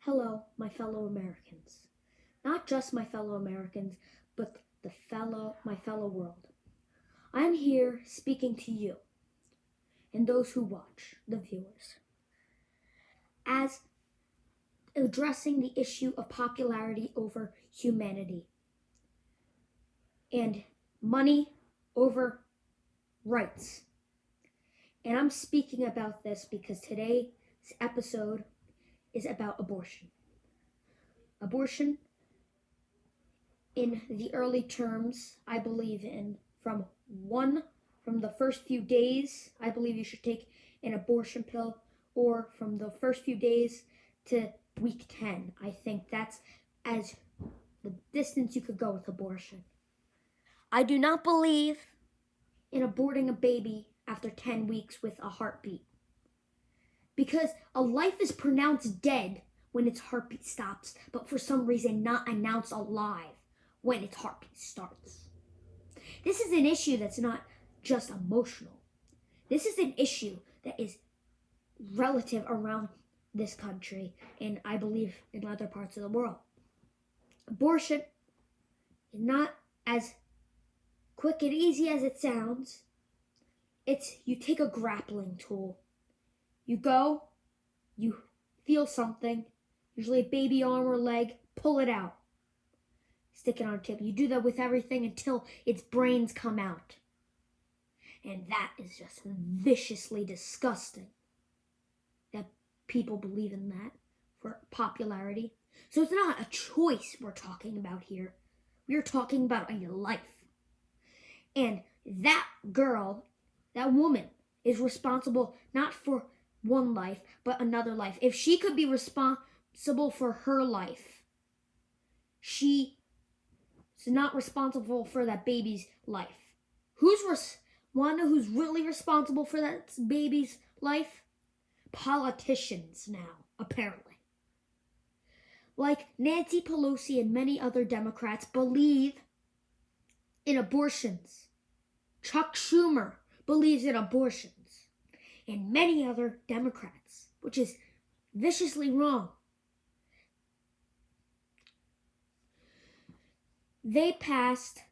Hello, my fellow Americans. Not just my fellow Americans, but my fellow world. I am here speaking to you and those who watch, the viewers, as addressing the issue of popularity over humanity and money over rights. And I'm speaking about this because today's episode is about abortion. Abortion, in the early terms, I believe in from the first few days, I believe you should take an abortion pill, or from the first few days to week 10. I think that's as the distance you could go with abortion. I do not believe in aborting a baby after 10 weeks with a heartbeat, because a life is pronounced dead when its heartbeat stops, but for some reason not announced alive when its heartbeat starts. This is an issue that's not just emotional. This is an issue that is relative around this country, and I believe in other parts of the world. Abortion is not as quick and easy as it sounds. You take a grappling tool. You go, you feel something, usually a baby arm or leg, pull it out. Stick it on a table. You do that with everything until its brains come out. And that is just viciously disgusting that people believe in that for popularity. So it's not a choice we're talking about here. We're talking about a life. And that girl, that woman, is responsible not for one life, but another life. If she could be responsible for her life, she is not responsible for that baby's life. Wanna who's really responsible for that baby's life? Politicians now, apparently. Like Nancy Pelosi and many other Democrats believe in abortions. Chuck Schumer believes in abortions. And many other Democrats, which is viciously wrong. They passed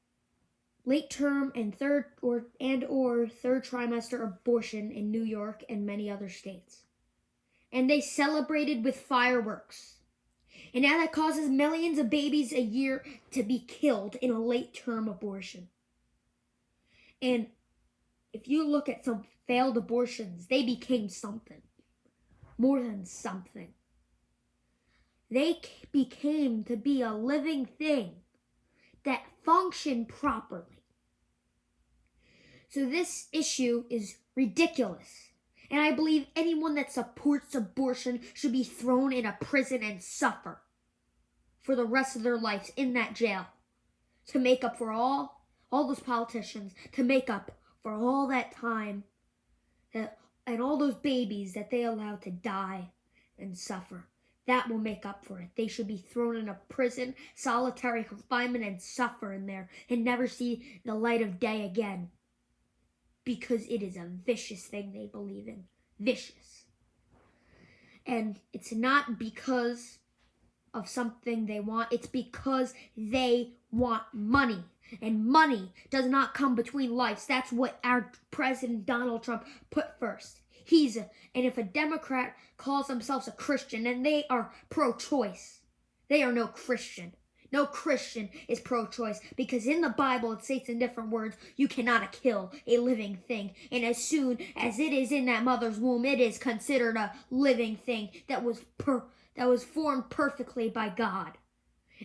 late term and third trimester abortion in New York and many other states. And they celebrated with fireworks. And now that causes millions of babies a year to be killed in a late term abortion. And if you look at some failed abortions, they became something. More than something. They became to be a living thing that functioned properly. So this issue is ridiculous. And I believe anyone that supports abortion should be thrown in a prison and suffer for the rest of their lives in that jail to make up for all those politicians, to make up for all that time and all those babies that they allowed to die and suffer. That will make up for it. They should be thrown in a prison, solitary confinement, and suffer in there and never see the light of day again. Because it is a vicious thing they believe in. Vicious. And it's not because of something they want. It's because they want money. And money does not come between lives. That's what our President Donald Trump put first. And if a Democrat calls themselves a Christian, then they are pro-choice. They are no Christian. No Christian is pro-choice, because in the Bible it states in different words, you cannot kill a living thing. And as soon as it is in that mother's womb, it is considered a living thing that was formed perfectly by God.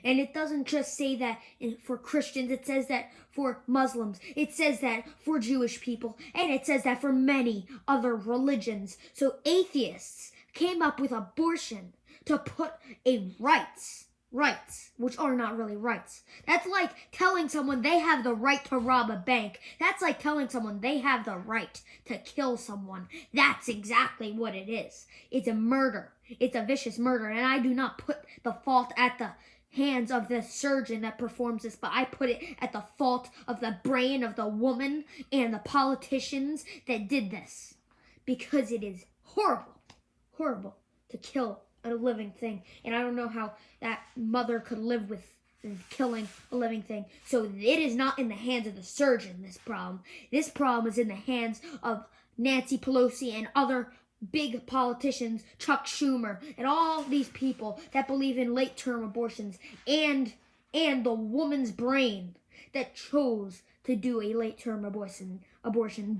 And it doesn't just say that for Christians, it says that for Muslims, it says that for Jewish people, and it says that for many other religions. So atheists came up with abortion to put a rights, which are not really rights. That's like telling someone they have the right to rob a bank. That's like telling someone they have the right to kill someone. That's exactly what it is. It's a murder. It's a vicious murder, and I do not put the fault at the hands of the surgeon that performs this, but I put it at the fault of the brain of the woman and the politicians that did this, because it is horrible to kill a living thing. And I don't know how that mother could live with killing a living thing. So it is not in the hands of the surgeon, this problem. This problem is in the hands of Nancy Pelosi and other big politicians, Chuck Schumer, and all these people that believe in late-term abortions, and the woman's brain that chose to do a late-term abortion.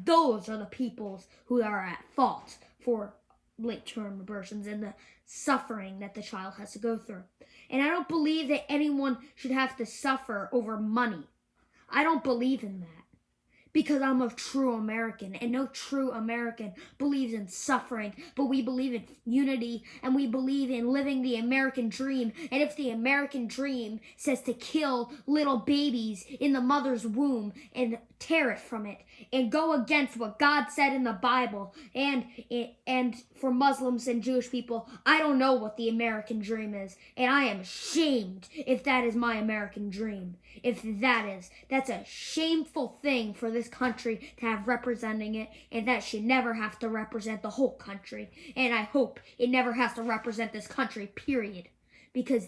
Those are the peoples who are at fault for late-term abortions and the suffering that the child has to go through. And I don't believe that anyone should have to suffer over money. I don't believe in that. Because I'm a true American, and no true American believes in suffering, but we believe in unity, and we believe in living the American dream. And if the American dream says to kill little babies in the mother's womb and tear it from it, and go against what God said in the Bible, and for Muslims and Jewish people, I don't know what the American dream is, and I am ashamed if that is my American dream. If that's a shameful thing for this country to have representing it, and that should never have to represent the whole country. And I hope it never has to represent this country, period. Because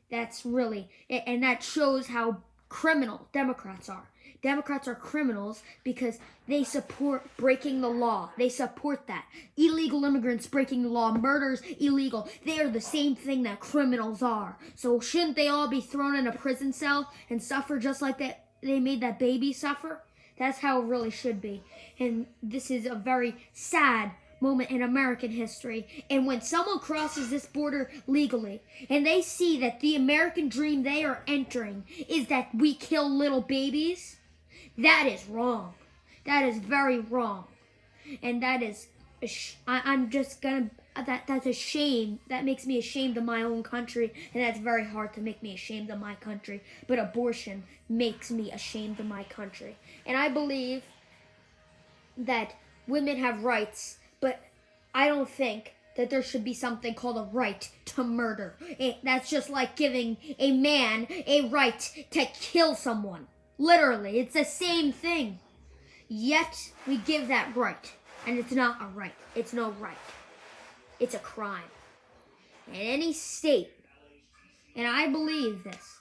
that's really, and that shows how criminal Democrats are. Democrats are criminals because they support breaking the law. They support that. Illegal immigrants breaking the law, murder's illegal. They are the same thing that criminals are. So shouldn't they all be thrown in a prison cell and suffer just like they made that baby suffer? That's how it really should be. And this is a very sad moment in American history. And when someone crosses this border legally and they see that the American dream they are entering is that we kill little babies, that is wrong. That is very wrong. And that is, that's a shame. That makes me ashamed of my own country, and that's very hard to make me ashamed of my country. But abortion makes me ashamed of my country. And I believe that women have rights, but I don't think that there should be something called a right to murder. That's just like giving a man a right to kill someone. Literally, it's the same thing. Yet, we give that right. And it's not a right. It's no right. It's a crime. In any state, and I believe this,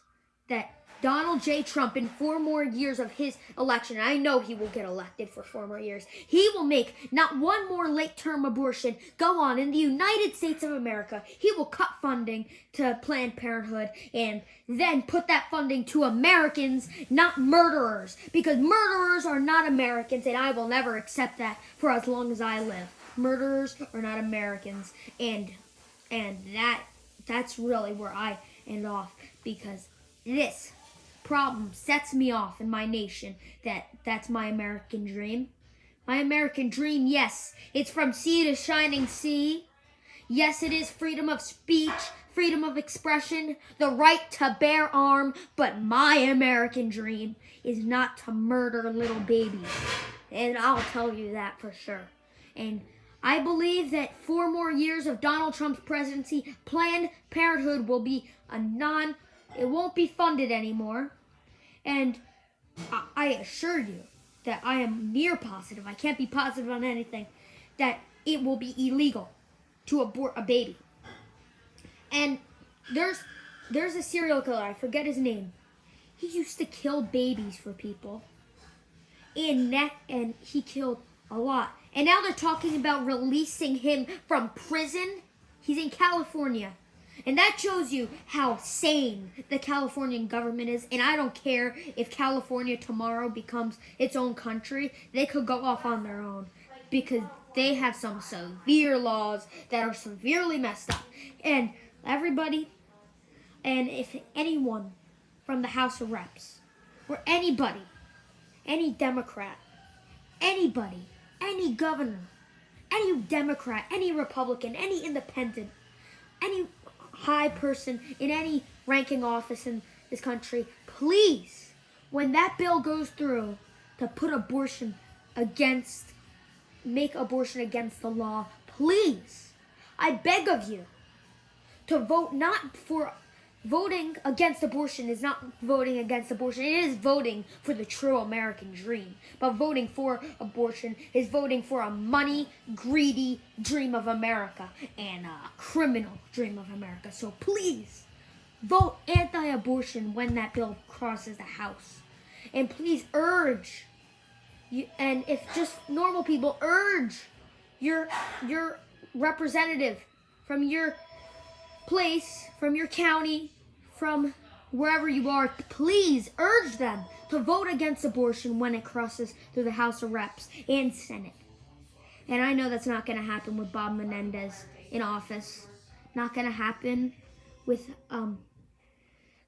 that Donald J. Trump, in 4 more years of his election, and I know he will get elected for 4 more years, he will make not one more late-term abortion go on in the United States of America. He will cut funding to Planned Parenthood and then put that funding to Americans, not murderers, because murderers are not Americans, and I will never accept that for as long as I live. Murderers are not Americans, and that's really where I end off, because this problem sets me off in my nation. That's my American dream. My American dream, yes, it's from sea to shining sea. Yes, it is freedom of speech, freedom of expression, the right to bear arms, but my American dream is not to murder little babies. And I'll tell you that for sure. And I believe that 4 more years of Donald Trump's presidency, Planned Parenthood will be it won't be funded anymore. And I assure you that I am near positive, I can't be positive on anything, that it will be illegal to abort a baby. And there's a serial killer, I forget his name. He used to kill babies for people. And he killed a lot. And now they're talking about releasing him from prison. He's in California. And that shows you how sane the Californian government is. And I don't care if California tomorrow becomes its own country. They could go off on their own because they have some severe laws that are severely messed up. And everybody, and if anyone from the House of Reps, or anybody, any Democrat, anybody, any governor, any Democrat, any Republican, any independent, any high person in any ranking office in this country, please, when that bill goes through to put make abortion against the law, please, I beg of you to vote not for voting against abortion is not voting against abortion. It is voting for the true American dream. But voting for abortion is voting for a money-greedy dream of America and a criminal dream of America. So please, vote anti-abortion when that bill crosses the House. And please urge, and if just normal people, urge your representative from your place, from your county, from wherever you are, please urge them to vote against abortion when it crosses through the House of Reps and Senate. And I know that's not going to happen with Bob Menendez in office. Not going to happen with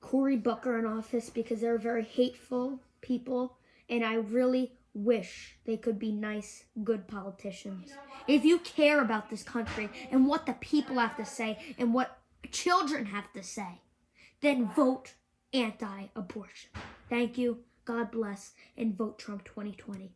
Cory Booker in office because they're very hateful people. And I really wish they could be nice, good politicians. If you care about this country and what the people have to say and what children have to say, then vote anti-abortion. Thank you. God bless. And vote Trump 2020.